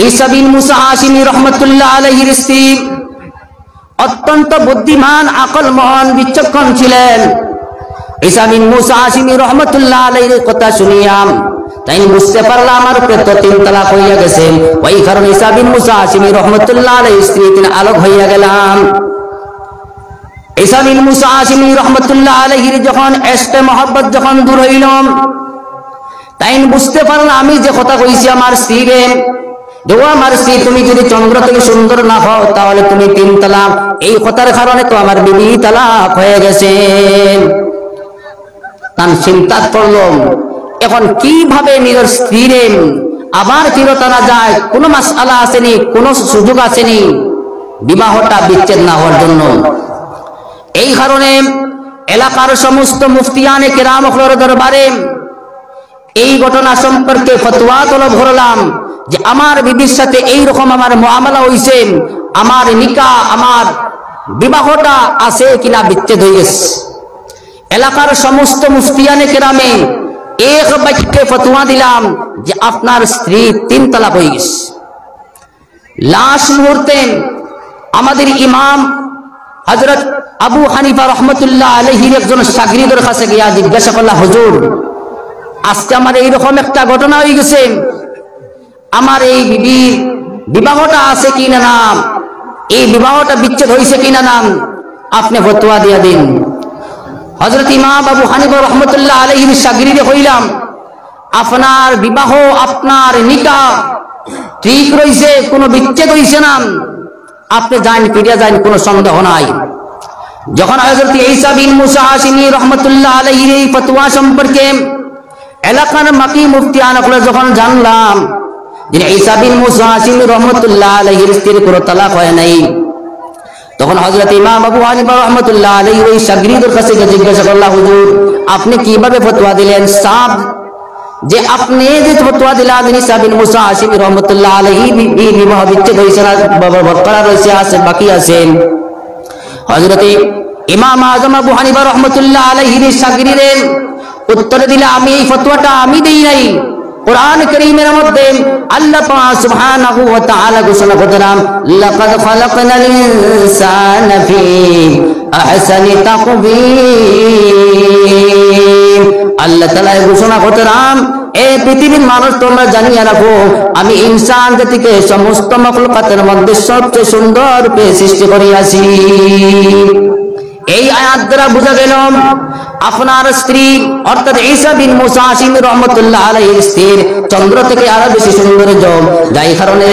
ঈসা বিন মুসা হাশিমি রাহমাতুল্লাহ আলাইহির স্ত্রী অত্যন্ত বুদ্ধিমান, আকলমন, বিচক্ষণ ছিলেন। ঈসা বিন মুসা হাশিমি রাহমাতুল্লাহ আলাইহির কথা শুনিয়াম তাই বুঝতে পারলাম আমার উপরে তো 3 তালাক হইয়া গেছে। ওই কারণে ঈসা বিন মুসা হাশিমি রাহমাতুল্লাহ আলাইহির স্ত্রী তিনি আলোক হইয়া গেলাম। ঈসা বিন মুসা হাশিমি রাহমাতুল্লাহ আলাইহির যখন ইশকে মহব্বত যখন দূর হইল, তাই বুঝতে পারলাম আমি যে কথা কইছি আমার স্ত্রীরে, দেখো আমার স্ত্রী তুমি যদি চন্দ্র থেকে সুন্দর না হও তাহলে তুমি 3 তালাক। এই কথার কারণে তো আমার বিবি তালাক হয়ে গেছে। তার চিন্তা করলাম এখন কিভাবে নিজের স্ত্রীরে আবার ফিরত আনা যায়। কোনো মাসআলা আসেনি, কোনো সুযোগ আসেনি বিবাহটা বিচ্ছেদ না হওয়ার জন্য। এই কারণে এলাকার সমস্ত মুফতিয়ানে কেরামের দরবারে এই ঘটনা সম্পর্কে ফতোয়া তলব করলাম যে আমার বিবির সাথে এইরকম আমার মুআমালা হইছে, আমার নিকাহ আমার বিবাহটা আছে কিনা বিচ্ছেদ হয়ে গেছে। এলাকার সমস্ত মুফতিয়ানে কেরামে এক বাক্যে ফতোয়া দিলাম যে আপনার স্ত্রী 3 তালাক হয়ে গেছে। লাস্ট মুহূর্তে আমাদের ইমাম হযরত আবু হানিফা রাহমাতুল্লাহ আলাইহির একজন শাগির্দের কাছে গিয়া জিজ্ঞাসা করলা, হুজুর আজকে আমার এইরকম একটা ঘটনা হয়ে গেছে, আমার এই বিবির বিবাহটা আছে কিনা না, এই বিবাহটা বিচ্ছেদ হয়েছে কিনা না, আপনি ফতোয়া দিয়া দিন। হযরত ইমাম আবু হানিফা রাহমাতুল্লাহ আলাইহির শাগির্দে কইলাম, আপনার বিবাহ আপনার নিকাহ ঠিক রইছে, কোনো বিচ্ছেদ হইছে না, আপনি যান ফিরিয়া যান, কোনো সন্দেহ নাই। যখন হযরত ঈসা বিন মুসা হাশিমি রাহমাতুল্লাহ আলাইহির এই ফতোয়া সম্পর্কে এলাকার মাকি মুফতিয়ান যখন জানলাম যে ঈসা বিন মুসা হাশিমি রাহমাতুল্লাহ আলাইহির স্ত্রীর কোনো তালাক হয় নাই, তখন হযরত ইমাম আবু হানিফা রাহমাতুল্লাহ আলাইহির ওই শাগির্দের কাছে জিজ্ঞাসা করলা, হুজুর আপনি কিভাবে ফতোয়া দিলেন? সাব যে আপনি যে ফতোয়া দিলেন ঈসা বিন মুসা হাশিমি রাহমাতুল্লাহ আলাইহি বিবাহ বিচ্ছেদ হইছে না, বরকরার রয়েছে, আছে বাকি আছে। হযরত ইমাম আযম আবু হানিফা রাহমাতুল্লাহ আলাইহির শাগির্দের উত্তর দিলে, আমি এই ফতোয়াটা আমি দেই নাই। কুরআন কারীমের মধ্যে আল্লাহ পাক সুবহানাহু ওয়া তাআলা ঘোষণা করেন, লাকাদ খালাকনাল ইনসানা ফি আহসানি তাকবীর। আল্লাহ তাআলা ঘোষণা করেন, এই পৃথিবীর মানুষ তোমরা জানিয়ে রাখো আমি ইনসান জাতিকে সমস্ত মাখলুকাতের মধ্যে সবচেয়ে সুন্দর রূপে সৃষ্টি করিয়াছি। এই আয়াত দ্বারা বোঝা গেল আপনার স্ত্রী অর্থাৎ ঈসা বিন মুসা হাশিমি রাহমাতুল্লাহ আলাইহির স্ত্রীর চন্দ্র থেকে আরো বেশি সৌন্দর্য, যাই কারণে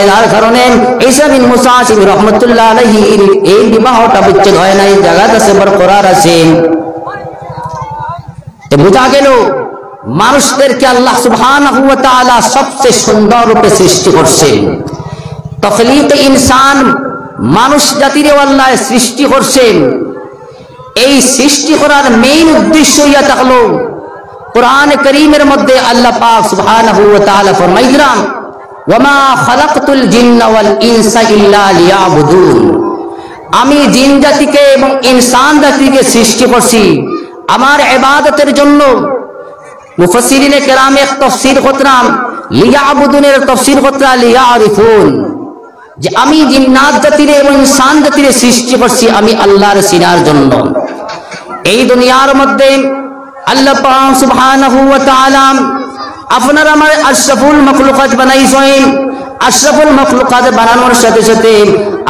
ঈসা বিন মুসা হাশিমি রাহমাতুল্লাহ আলাইহির এই বিবাহটা বিচ্ছেদ হয় নাই, জায়গাটা সে বরকরার আছে। বোঝা গেল মানুষদেরকে আল্লাহ সুবহানাহু ওয়া তাআলা সবচেয়ে সুন্দর রূপে সৃষ্টি করছেন। তখলিক ইনসান মানুষ জাতির আল্লাহ সৃষ্টি করছেন। এই সৃষ্টি করার মেইন উদ্দেশ্য ইয়া থাকলো কুরআন কারীমের মধ্যে আল্লাহ পাক সুবহানাহু ওয়া তাআলা ফরমাইলেন, ওয়ামা খালাকতুল জিন্না ওয়াল ইনসা ইল্লা লিয়াবুদুন। আমি জিন জাতিকে এবং ইনসান জাতিকে সৃষ্টি করছি আমার ইবাদতের জন্য। মুফাসসিরিনে কেরাম এক তাফসীর করতাম, লিয়াবুদুনের তাফসীর করতাম লিয়ারিফুন, যে আমি জিন্নাত জাতির এবং ইনসান জাতির সৃষ্টি করছি আমি আল্লাহর চিনার জন্য। এই দুনিয়ার মধ্যে আল্লাহ পাক সুবহানাহু ওয়া তাআলা আপনার আমার আশরাফুল মাখলুকাত বানাইছেন। আশরাফুল মাখলুকাত বানানোর সাথে সাথে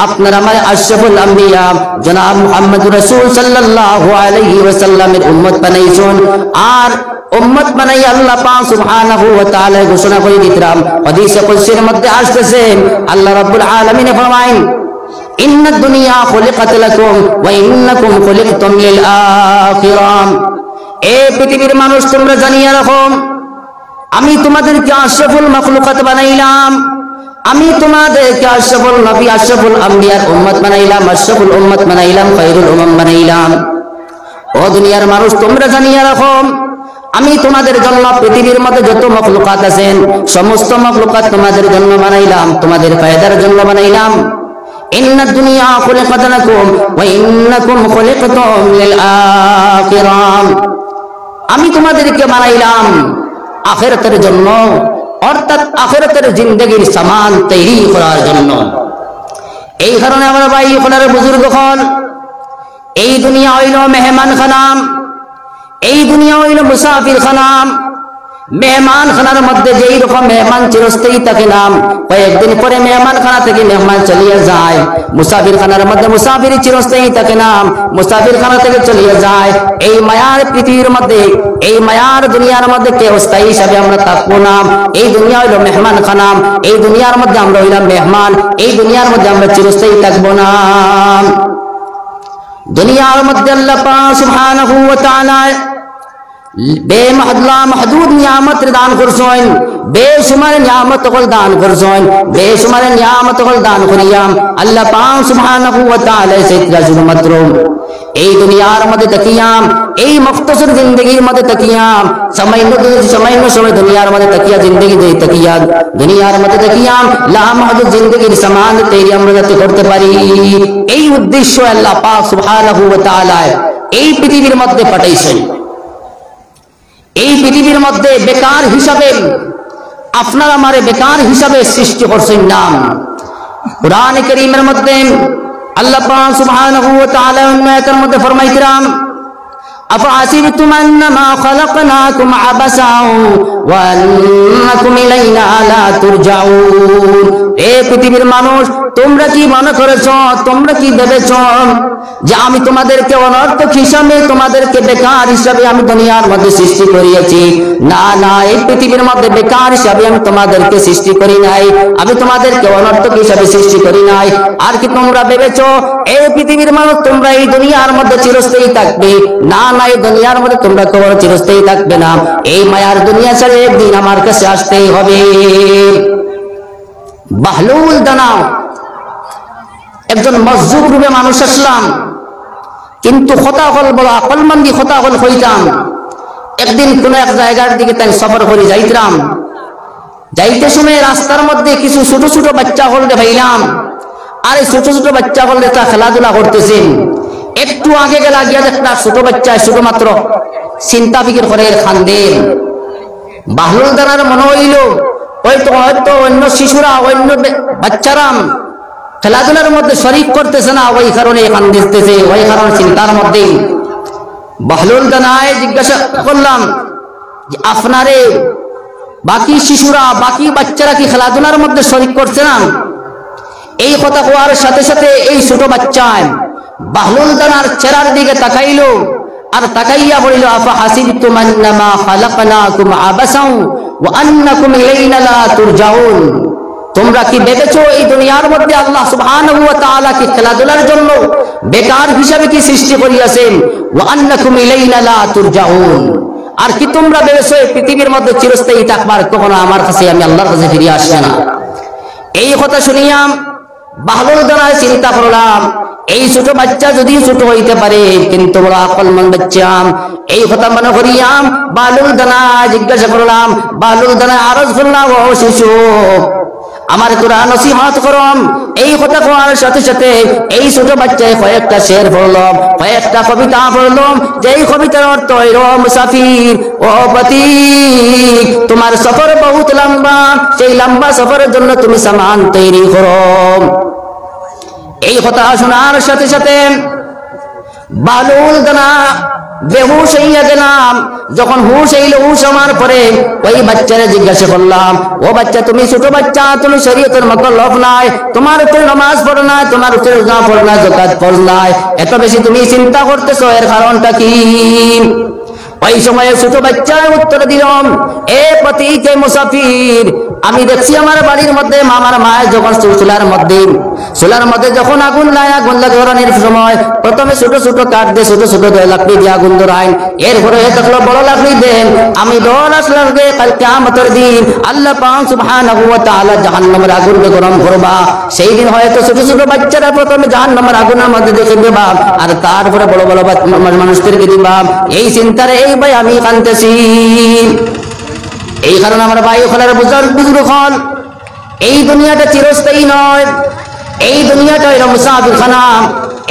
আপনার আমার আশরাফুল আম্বিয়া জনাব মুহাম্মদুর রাসূল সাল্লাল্লাহু আলাইহি ওয়াসাল্লামের উম্মত বানাইছেন। আর উম্মত বানাই আল্লাহ পাক সুবহানাহু ওয়া তাআলা ঘোষণা করে দিতেন, হাদিসে কুদসির মধ্যে আসছে আল্লাহ রাব্বুল আলামিন ফরমায়েন, ইন্নাদ দুনিয়া খুলিকাত লাকুম ওয়া ইন্নাকুম খুলিকতুম লিল আখিরাহ। এই পৃথিবীর মানুষ তোমরা জানিয়ে রাখো আমি তোমাদেরকে আশরাফুল মাখলুকাত বানাইলাম, আমি তোমাদেরকে আশরাফুল নবী আশরাফুল আম্বিয়ার উম্মত বানাইলাম, আশরাফুল উম্মত বানাইলাম, খায়রুল উমাম বানাইলাম। ও দুনিয়ার মানুষ তোমরা জানিয়ে রাখো আমি তোমাদের জন্য পৃথিবীর মধ্যে যত মাখলুকাত আছেন সমস্ত মাখলুকাত তোমাদের জন্য বানাইলাম, তোমাদের ফায়দার জন্য বানাইলাম। ইন্নাদ দুনিয়া খুলিকাত লাকুম ওয়া ইন্নাকুম খুলিকতুম লিল আখিরাহ। আমি তোমাদেরকে বানাইলাম আখিরাতের জন্য, অর্থাৎ আখিরাতের জিন্দেগির সামান তৈরি করার জন্য। এই কারণে আমরা ভাই ওখানে বুজুর্গ হন, এই দুনিয়া হইল মেহমান খানাম, এই দুনিয়া হইল মুসাফির খানাম। মেহমান খানার মধ্যে যেই রকম মেহমান চিরস্থায়ী থাকে নাম, কয়েকদিন পরে মেহমান খানা থেকে মেহমান চলিয়ে যায়। মুসাফির খানার মধ্যে মুসাফির চিরস্থায়ী থাকে নাম, মুসাফির খানা থেকে চলিয়ে যায়। এই মায়ার পৃথিবীর মধ্যে, এই মায়ার দুনিয়ার মধ্যে কেউ স্থায়ী হিসাবে আমরা থাকবো না। এই দুনিয়া হইল মেহমান খানাম, এই দুনিয়ার মধ্যে আমরা হইলাম মেহমান, এই দুনিয়ার মধ্যে আমরা চিরস্থায়ী থাকবো না। দুনিয়ার মধ্যে আল্লাহ পাক সুবহানাহু ওয়া তাআলা বেমাহদুদ নিয়ামত দান করছেন, বেশুমার নিয়ামত দান করছেন, বেশুমার নিয়ামত দান করিয়াম আল্লাহ পাক সুবহানাহু ওয়া তাআলা সেটা শুধুমাত্র এই দুনিয়ার মধ্যে তাকিয়াম, এই মুখতসর জিন্দগির মধ্যে তাকিয়াম, সামান্য সময় দুনিয়ার মধ্যে তাকিয়া জিন্দগি দিয়ে তাকিয়া দুনিয়ার মধ্যে তাকিয়াম লামাহদুদ জিন্দগির সমান তৈরি আমরা যাতে করতে পারি, এই উদ্দেশ্য আল্লাহ পাক সুবহানাহু ওয়া তাআলা এই পৃথিবীর মধ্যে পাঠাইছেন। এই পৃথিবীর মধ্যে বেকার হিসাবে আপনার আমারে বেকার হিসাবে সৃষ্টি করছেন নাম। কুরআন কারীমের মধ্যে আল্লাহ পাক সুবহানাহু ওয়া তাআলা আয়াতের মধ্যে ফরমাইতেরাম, আফাসিবতুম আন্নামা খালাকনাকুম আবাসাও ওয়া আন্নাকুম ইলাইনা লা তুরজাউন। এ পৃথিবীর মানুষ, তোমরা কি মনে করেছো, তোমরা কি ভেবেছো যে আমি তোমাদেরকে অনর্থক হিসাবে, তোমাদেরকে বেকার হিসাবে আমি দুনিয়ার মধ্যে সৃষ্টি করিয়েছি? না না, এই পৃথিবীর মধ্যে বেকার হিসাবে আমি তোমাদেরকে সৃষ্টি করি নাই, আমি তোমাদেরকে অনর্থক হিসাবে সৃষ্টি করি নাই। আর কি তোমরা ভেবেছো এই পৃথিবীর মানুষ তোমরা এই দুনিয়ার মধ্যে চিরস্থায়ী থাকবে? না না, এই দুনিয়ার মধ্যে তোমরা কখনো চিরস্থায়ী থাকবে না। এই মায়ার দুনিয়া ছেড়ে একদিন আমার কাছে আসতেই হবে। বাহলুল দানাও একজন মজজুব রূপে মানুষ আসলাম, কিন্তু খতা হল বড় আকলমন্দি খতা হল হইতাম। একদিন কোন এক জায়গার দিকে তাই সফর করে যাইতাম, যাইতে সময় রাস্তার মধ্যে কিছু ছোট ছোট বাচ্চা হলকে ভাইলাম। আর এই ছোট ছোট বাচ্চা হলকে তা খেলাধুলা করতেছেন। একটু আগে গেলা গিয়া একটা ছোট বাচ্চা শুধুমাত্র চিন্তা ফিকির করে খান্দেন। বাহলুল দানার মনে হইল হয়তো অন্য শিশুরা, অন্য বাচ্চারাম খেলাধুলার মধ্যে শরীক করতেছে না, ওই কারণে এখান দিতেছে, ওই কারণে চিন্তার মধ্যে। বাহলুল দানায় জিজ্ঞাসা করলাম যে আপনারে বাকি শিশুরা, বাকি বাচ্চারা কি খেলাধুলার মধ্যে শরীক করছে না? এই কথা কোয়ার সাথে সাথে এই ছোট বাচ্চায় বাহলুল দানার চেহারার দিকে তাকাইল, আর তাকাইয়া বলিল, আফা হাসিবতুম আন্নামা খালাকনাকুম আবাসাও ওয়া আন্নাকুম ইলাইনা লা তুরজাউন। তোমরা কি ভেবেছো এই দুনিয়ার মধ্যে আল্লাহ সুবহানাহু ওয়া তাআলা কি খেলাধুলার জন্য বেকার হিসাবে কি সৃষ্টি করিয়াছেন? ওয়া আন্নাকুম ইলাইনা লা তুরজাউন। আর কি তোমরা ভেবেছো এই পৃথিবীর মধ্যে চিরস্থায়ী থাকবার, কখনো আমার কাছে আমি আল্লাহর কাছে ফিরে আসবে না? এই কথা শুনিয়াম বাহলুল দানায় চিন্তা করলাম, এই ছোট বাচ্চা যদি ছোট হইতে পারে কিন্তু বড় আকলমন্দ বাচ্চা। এই কথা মনে করিয়াম বাহলুল দানা জিজ্ঞাসা করলাম, বাহলুল দানা আরজ করলাম, ও শিশু আমার তোরা নসিহত করম। এই কথা কোয়ার সাথে সাথে এই ছোট বাচ্চায় কয়েকটা শের পড়লাম, কয়েকটা কবিতা পড়লাম, যেই কবিতার অর্থ হইল, মুসাফির ও পথিক, তোমার সফর বহুত লম্বা, সেই লম্বা সফরের জন্য তুমি সামান তৈরি করো। এই কথা শোনার সাথে সাথে বাহলুল দানা বেহুশ হইয়া গেলাম। যখন হুশ হইল, হুশ হওয়ার পরে ওই বাচ্চারে জিজ্ঞাসা করলাম, ও বাচ্চা তুমি ছোট বাচ্চা, তুমি শরীয়তের মুকাল্লাফ নাই, তোমার উপরে নামাজ পড়ো নাই, তোমার উপরে রোজা পড়ো নাই, যাকাত পড়ো নাই, এত বেশি তুমি চিন্তা করতেছো, এর কারণটা কি? ওই সময়ে ছোট বাচ্চায় উত্তর দিলাম, এ পথিক, এ মুসাফির, আমি দেখছি আমার বাড়ির মধ্যে আমার মায়ের যখন চুলার মধ্যে যখন আগুন লাগানোর সময় প্রথমে ছোট ছোট কাঠ দিয়ে ছোট ছোট লাকড়ি দিয়ে আগুন ধরায়, এরপরে দেখলো বড় লাকড়ি দেন। আমি দল আসলাম কাল কিয়ামতের দিন আল্লাহ পাক সুবহানাহু ওয়া তাআলা জাহান্নামের আগুনকে গরম করবা। সেই দিন হয়তো ছোট ছোট বাচ্চারা প্রথমে জাহান্নামের আগুনের মধ্যে দেখে দেবা, আর তারপরে বড় বড় মানুষদেরকে দিবা। এই চিন্তারে এই ভাই আমি কাঁদতেছি। এই কারণে আমরা ভাই ওখানে বুজুর্গ হন, এই দুনিয়াটা চিরস্থায়ী নয়, এই দুনিয়াটা হলো মুসাফির খানা,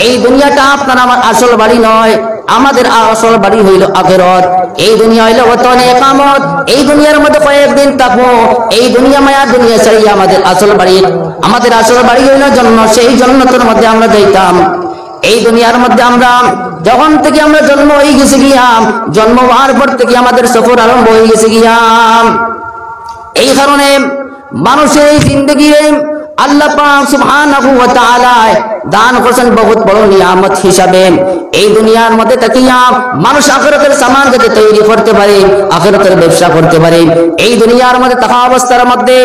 এই দুনিয়াটা আপনার আমার আসল বাড়ি নয়। আমাদের আসল বাড়ি হইল আখিরাত। এই দুনিয়া হইল ওয়াতনে ইকামত, এই দুনিয়ার মধ্যে কয়েকদিন থাকবো। এই দুনিয়া মায়া দুনিয়া ছাড়িয়ে আমাদের আসল বাড়ি হইল জান্নাত। সেই জান্নাতের মধ্যে আমরা যাইতাম। এই দুনিয়ার মধ্যে আমরা যখন থেকে আমরা জন্ম হয়ে গেছি গিয়াম, জন্ম হওয়ার পর থেকে আমাদের সফর আরম্ভ হয়ে গেছে গিয়াম। এই কারণে মানুষের এই জিন্দগিরে আল্লাহ পাক সুবহানাহু ওয়া তাআলা দান করেছেন বহুত বড় নিয়ামত হিসাবে। এই দুনিয়ার মধ্যে তাকিয়া মানুষ আখিরাতের সামান যাতে তৈরি করতে পারে, আখিরাতের ব্যবসা করতে পারে। এই দুনিয়ার মধ্যে থাকা অবস্থার মধ্যে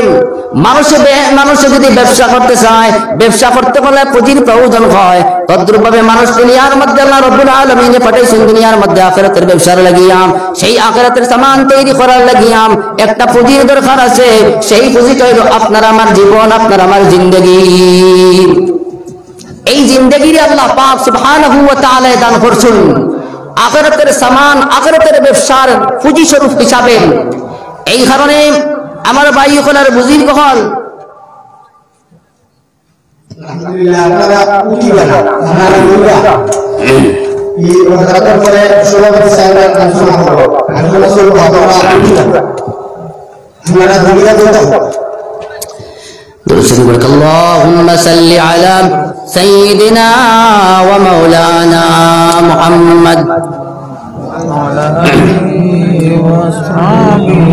মানুষ যদি ব্যবসা করতে চায়, ব্যবসা করতে হলে পুঁজির প্রয়োজন হয়। তদ্রূপভাবে মানুষ দুনিয়ার মধ্যে আল্লাহ রাব্বুল আলামিন পাঠাইছেন দুনিয়ার মধ্যে আখিরাতের ব্যবসার লাগিয়া, সেই আখিরাতের সামান তৈরি করার লাগিয়া একটা পুঁজির দরকার আছে। সেই পুঁজিটা হলো আপনার আমার জীবন, আপনার আমার জিন্দেগি। এই জিন্দেগির আল্লাহ পাক সুবহানাহু ওয়া তাআলা দান করছেন আখিরাতের সামান, আখিরাতের ব্যবসার পুঁজি স্বরূপ হিসাবে। এই কারণে আমার ভাই হলার বুজুর্গ হল, আলহামদুলিল্লাহ আপনারা উঠিবেন আপনারা উঠবেন এই ওয়াদার পরে সভাপতি সাহেবের আলোচনা করব। আলোচনা শুরু হবে আপনারা দুনিয়া দেখো। اللهم صل على سيدنا ومولانا محمد وعلى آله وأصحابه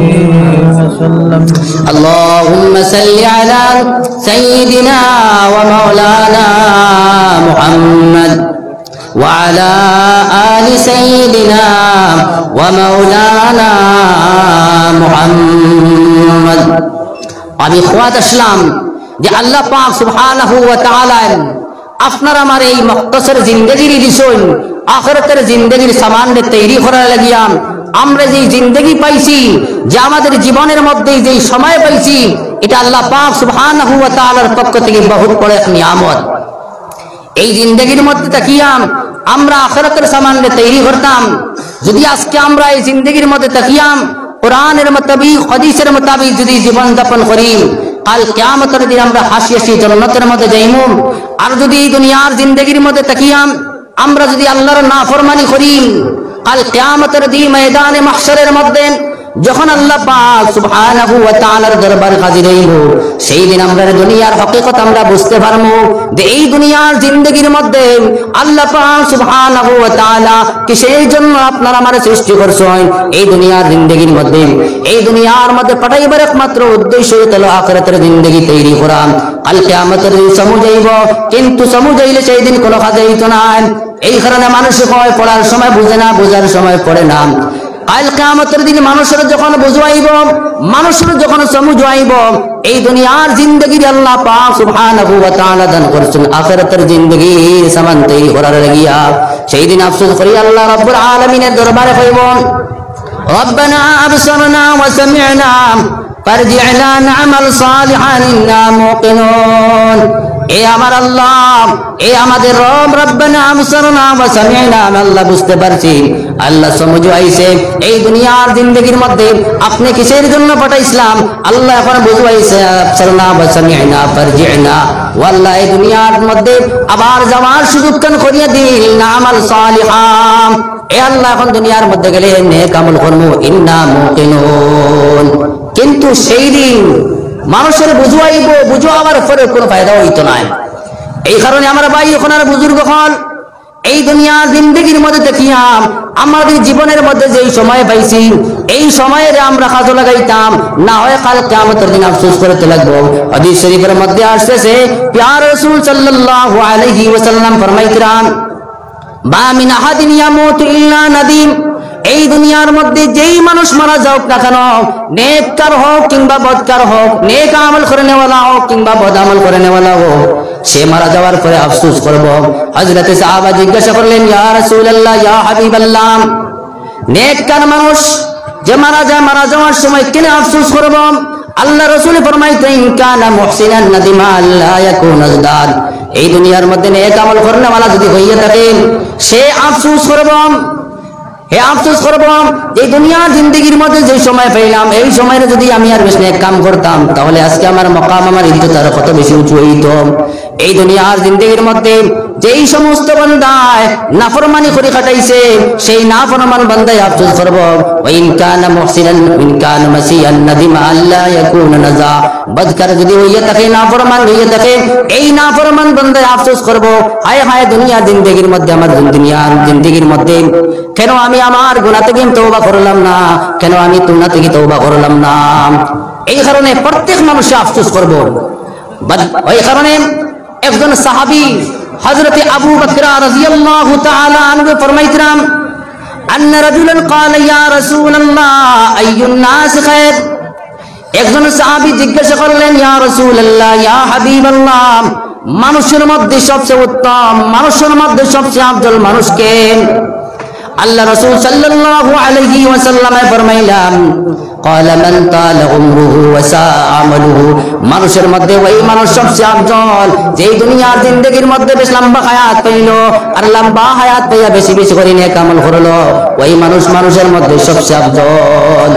وسلم. اللهم صل على سيدنا ومولانا محمد وعلى آل سيدنا ومولانا محمد. আমি খোয়াত আসলাম যে আল্লাহ পাক সুবহানাহু ওয়া তাআলা আপনার আমার এই মুখতাসর জিন্দেগির দিছেন আখিরাতের জিন্দেগির সামান্য তৈরি করার লাগিয়া আমরা যে জিন্দেগি পাইছি, যে আমাদের জীবনের মধ্যে যে সময় পাইছি, এটা আল্লাহ পাক সুবহানাহু ওয়া তাআলার পক্ষ থেকে বহুত বড় এক নিয়ামত। এই জিন্দেগির মধ্যে তাকিয়া আমরা আখিরাতের সামান্য তৈরি করতাম। যদি আজকে আমরা এই জিন্দেগির মধ্যে তাকিয়া কোরআনের মোতাবিক হাদিসের মোতাবিক যদি জীবন যাপন করি, কাল কিয়ামতের দিন আমরা হাসি হাসি জান্নাতের মধ্যে যাইমু। আর যদি এই দুনিয়ার জিন্দেগির মধ্যে তাকিয়া আমরা যদি আল্লাহর নাফরমানি করি, কাল কিয়ামতের দিন ময়দানে মাহশরের মধ্যে যখন আল্লাহ পাক সুবহানাহু ওয়া তাআলার দরবারে হাজির হইব, সেই দিন আমরা দুনিয়ার হকিকত আমরা বুঝতে পারবো যে এই দুনিয়ার জিন্দেগির মধ্যে আল্লাহ পাক সুবহানাহু ওয়া তাআলা কিসের জন্য আপনার আমার সৃষ্টি করছেন। এই দুনিয়ার জিন্দেগির মধ্যে, এই দুনিয়ার মধ্যে পাঠাইবার একমাত্র উদ্দেশ্য হলো আখিরাতের জিন্দেগি তৈরি করা। কাল কিয়ামতের দিন সমুজাইব, কিন্তু সমুজাইলে সেই দিন কোনো কাজে হইতো না। এই কারণে মানুষ কয় পড়ার সময় বুঝে না, বোঝার সময় পড়ে না। কাল কিয়ামতের দিন মানুষের যখন বুঝাইব, মানুষের যখন সমুঝাইব, এই দুনিয়ার জিন্দেগি আল্লাহ পাক সুবহানাহু ওয়া তাআলা দান করেছেন আখিরাতের জিন্দেগি সমান তৈরি করার লাগিয়া। সেই দিন আফসোস করি আল্লাহ রাব্বুল আলামিনের দরবারে কইব, রব্বানা আবসারনা ওয়া সামি'না ফারজি'না না'মাল সালিহান ইন্না মুকিনুন। এ আমার আল্লাহ, এ আমাদের রব, রব্বানা আবসারনা ওয়া সামি'না, আল্লাহ বুঝতে পারছি, আল্লাহ সমঝ আইছে এই দুনিয়ার জিন্দেগির মধ্যে আপনি কিসের জন্য পাঠাইছিলাম। আল্লাহ এখন বুঝাইছে আবসারনা ওয়া সামি'না ফারজি'না, ওয়াল্লাহ এই দুনিয়ার মধ্যে আবার যাওয়ার সুযোগ কান করিয়া দিল না'মাল সালিহান। এ আল্লাহ এখন দুনিয়ার মধ্যে গেলে নেক আমল করবো, ইন্না মুকিনুন। কিন্তু সেই দিন মানুষের বুঝাইব, বুঝাবার পরে কোনো ফায়দা হইতো না। এই কারণে আমরা ভাই এখন আর বুজুর্গ হল এই দুনিয়ার জিন্দেগির মধ্যে দেখিয়াম আমাদের জীবনের মধ্যে যেই সময় পাইছি, এই সময়ের আমরা কাজে লাগাইতাম, না হয় কাল কিয়ামতের দিন আফসোস করতে লাগবো। হাদিস শরীফের মধ্যে আসছে, প্যারে রাসূল সাল্লাল্লাহু আলাইহি ওয়াসাল্লাম ফরমাইতেন, মা মিন আহাদিন ইয়ামুতু ইল্লা নাদিম। এই দুনিয়ার মধ্যে যেই মানুষ মারা যাওক না কেন, নেককার হোক কিংবা বদকার হোক, নেক আমল করে নেওয়ালা হোক কিংবা বদ আমল করে নেওয়ালা হোক, সে মারা যাওয়ার পরে আফসোস করব। হযরতে সাহাবা জিজ্ঞাসা করলেন, ইয়া রাসূলুল্লাহ, ইয়া হাবিবাল্লাহ, নেককার মানুষ যে মারা যায়, মারা যাওয়ার সময় কেন আফসোস করব? আল্লাহ রাসূল ফরমাইতেন, কানা মুহসিনান নাদিমা আল্লাহ ইয়াকুন আজদাদ। এই দুনিয়ার মধ্যে নেক আমল করেওয়ালা যদি হইয়া থাকে, সে আফসোস করব, হে আফসোস করব এই দুনিয়ার জিন্দেগির মধ্যে যে সময় পেলাম, এই সময়ে যদি আমি আর বেশি নেক কাম করতাম, তাহলে আজকে আমার মকাম, আমার ইজ্জত আরো কত বেশি উঁচু হইত। এই দুনিয়ার জিন্দেগির মধ্যে যেই সমস্ত বান্দায় নাফরমানি করে কাটাইছে সেই নাফরমান বান্দায় আফসোস করব ওয়াইন কানা মুহসিনান ওয়াইন কানা মাসিয়ান নাদিমা আল্লাহ ইয়াকুনা নাজা বদকার যদি হইয়া থাকে নাফরমান হইয়া থাকে এই নাফরমান বান্দায় আফসোস করব হায় হায় দুনিয়া জিন্দেগির মধ্যে আমার দুনিয়ার জিন্দেগির মধ্যে কেন আমি আমার গুনাহ থেকে তওবা করলাম না কেন আমি গুনাহ থেকে তওবা করলাম না এই কারণে প্রত্যেক মানুষ আফসোস করব ওই কারণে একজন সাহাবী হযরত আবু বকর রাদিয়াল্লাহু তাআলা আনহু ফরমাইতেন আন্না রাজুলান ক্বালা ইয়া রাসূলুল্লাহ আইয়ুন নাস খায়র একজন সাহাবী জিজ্ঞাসা করলেন ইয়া রাসূলুল্লাহ ইয়া হাবিবাল্লাহ মানুষের মধ্যে সবচেয়ে উত্তম মানুষের মধ্যে সবচেয়ে আফজল মানুষ কে আল্লাহ রাসূল সাল্লাল্লাহু আলাইহি ওয়াসাল্লাম ফরমাইলেন ক্বালা মান তালা উমরুহু ওয়া সাআ আমালুহু মানুষের মধ্যে ওই মানুষ সবচেয়ে আফজল যেই দুনিয়ার জিন্দেগির মধ্যে বেশ লম্বা হায়াত পাইলো আর লম্বা হায়াত পাইয়া বেশি বেশি করে নেক আমল করলো ওই মানুষ মানুষের মধ্যে সবচেয়ে আফজল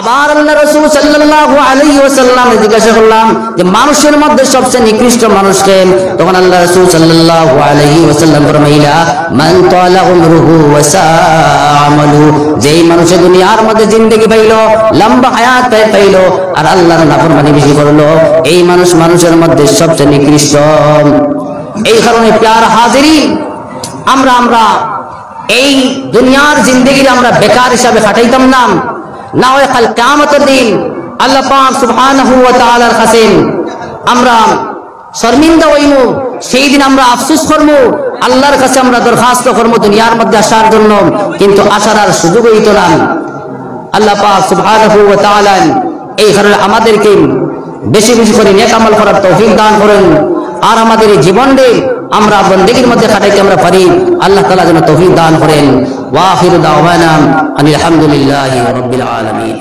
আবার আল্লাহ রাসূল সাল্লাল্লাহু আলাইহি ওয়াসাল্লাম জিজ্ঞাসা করলাম যে মানুষের মধ্যে সবচেয়ে নিকৃষ্ট মানুষ কে তখন আল্লাহ রাসূল সাল্লাল্লাহু আলাইহি ওয়াসাল্লাম ফরমাইলা মান তালা উমরুহু ওয়া সাআ আমালু যেই মানুষ দুনিয়ার মধ্যে জিন্দেগি পাইলো লম্বা হায়াত পাইলো আর আল্লাহর নাফরমানি বেশি করলো এই মানুষ মানুষের মধ্যে সবচেয়ে নিকৃষ্ট এই কারণে প্যার হাজিরিন আমরা এই দুনিয়ার জিন্দেগি আমরা বেকার হিসাবে কাটাইতাম না হয় কাল কিয়ামতের দিন আল্লাহ পাক সুবহানাহু ওয়া তাআলার কাছে আমরা শর্মিন্দা হইমু সেই দিন আমরা আফসোস করবো আল্লাহর কাছে আমরা দরখাস্ত করবো দুনিয়ার মধ্যে আসার জন্য কিন্তু আসার আর সুযোগ হইতো না আল্লাহ পাক সুবহানাহু ওয়া তাআলা এই কারণে আমাদেরকে বেশি বেশি করে নেক আমল করার তৌফিক দান করেন আর আমাদের এই জীবনে আমরা বন্দেগীর মধ্যে কাটাইতে আমরা পারি আল্লাহ তাআলা যেন তৌফিক দান করেন ওয়া আখিরু দাওয়ানা আনিল হামদুলিল্লাহি রাব্বিল আলামিন।